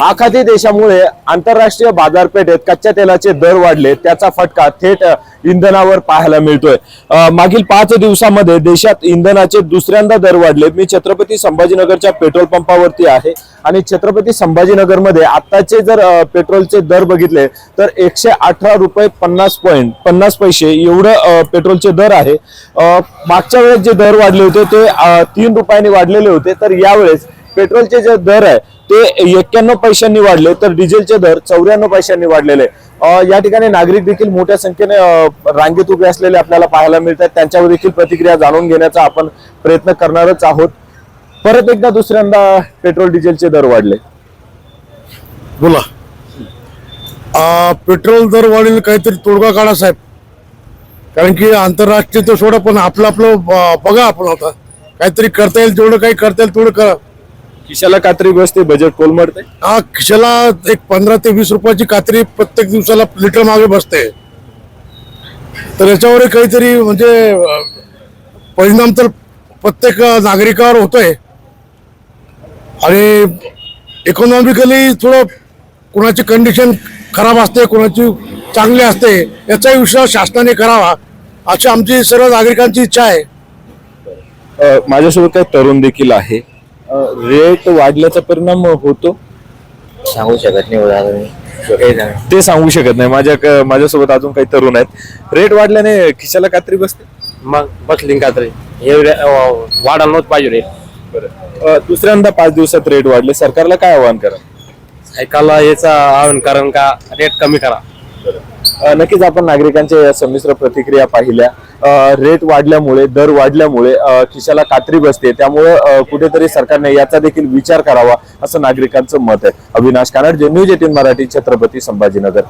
आखाती देशामुळे आंतरराष्ट्रीय बाजारपेठेत कच्च्या तेलाचे दर वाढले, त्याचा फटका थेट इंधनावर पाहायला मिळतोय। मागील 5 दिवसांमध्ये देशात इंधनाचे दुसऱ्यांदा दर वाढले। मी छत्रपती संभाजीनगरच्या पेट्रोल पंपावरती आहे आणि छत्रपती संभाजीनगरमध्ये आताचे जर पेट्रोलचे दर बघितले तर 118 रुपये 50 पैसे एवढं पेट्रोलचे दर आहे। मागच्या वेळेस जे दर वाढले होते ते 3 रुपयांनी वाढलेले होते, तर यावेळेस पेट्रोलचे जे दर आहे ते 91 पैशांनी वाढले, तर डिझेलचे दर 94 पैशांनी वाढलेले। या ठिकाणी नागरिक देखील मोठ्या संख्येने रांगेत उभे असलेले आपल्याला पाहायला मिळतात। त्यांच्यावर देखील प्रतिक्रिया जाणून घेण्याचा आपण प्रयत्न करणारच आहोत। परत एकदा दुसऱ्यांदा पेट्रोल डिझेलचे दर वाढले। बोला, पेट्रोल दर वाढील काहीतरी तोडगा काढा साहेब, कारण की आंतरराष्ट्रीय तो सोडा, पण आपलं बघा, आपण आता काहीतरी करता येईल तेवढं, काही करता येईल तेवढं करा। खिशाला कात्री बसते, बजेट कोलमडते। खिशाला एक 15 ते 20 रुपयाची कात्री प्रत्येक दिवसाला लिटर मागे बसते, तर याच्यावर काहीतरी म्हणजे परिणाम तर प्रत्येक नागरिकावर होतोय। आणि इकॉनॉमिकली थोडं कोणाची कंडिशन खराब असते, कोणाची चांगली असते, याचाही विचार शासनाने करावा अशी आमची सर्व नागरिकांची इच्छा आहे। माझ्यासोबत काही तरुण देखील आहे। रेट वाढल्याचा परिणाम होतो? सांगू शकत नाही, ते सांगू शकत नाही। माझ्यासोबत अजून काही तरुण आहेत। रेट वाढल्याने खिशाला कात्री बसते? मग बसली का तरी हे वाढायला नव्हतं पाहिजे रे। दुसऱ्यांदा 5 दिवसात रेट वाढले, सरकारला काय आवाहन करा? ऐकायला याचा आव्हान कारण का रेट कमी करा। नक्कीच आपण नागरिकांच्या या संमिश्र प्रतिक्रिया पाहिल्या। रेट वाढल्यामुळे, दर वाढल्यामुळे खिशाला कात्री बसते, त्यामुळे कुठेतरी सरकारने याचा देखील विचार करावा असं नागरिकांचं मत आहे। अविनाश कानडे, न्यूज 18 मराठी, छत्रपती संभाजीनगर।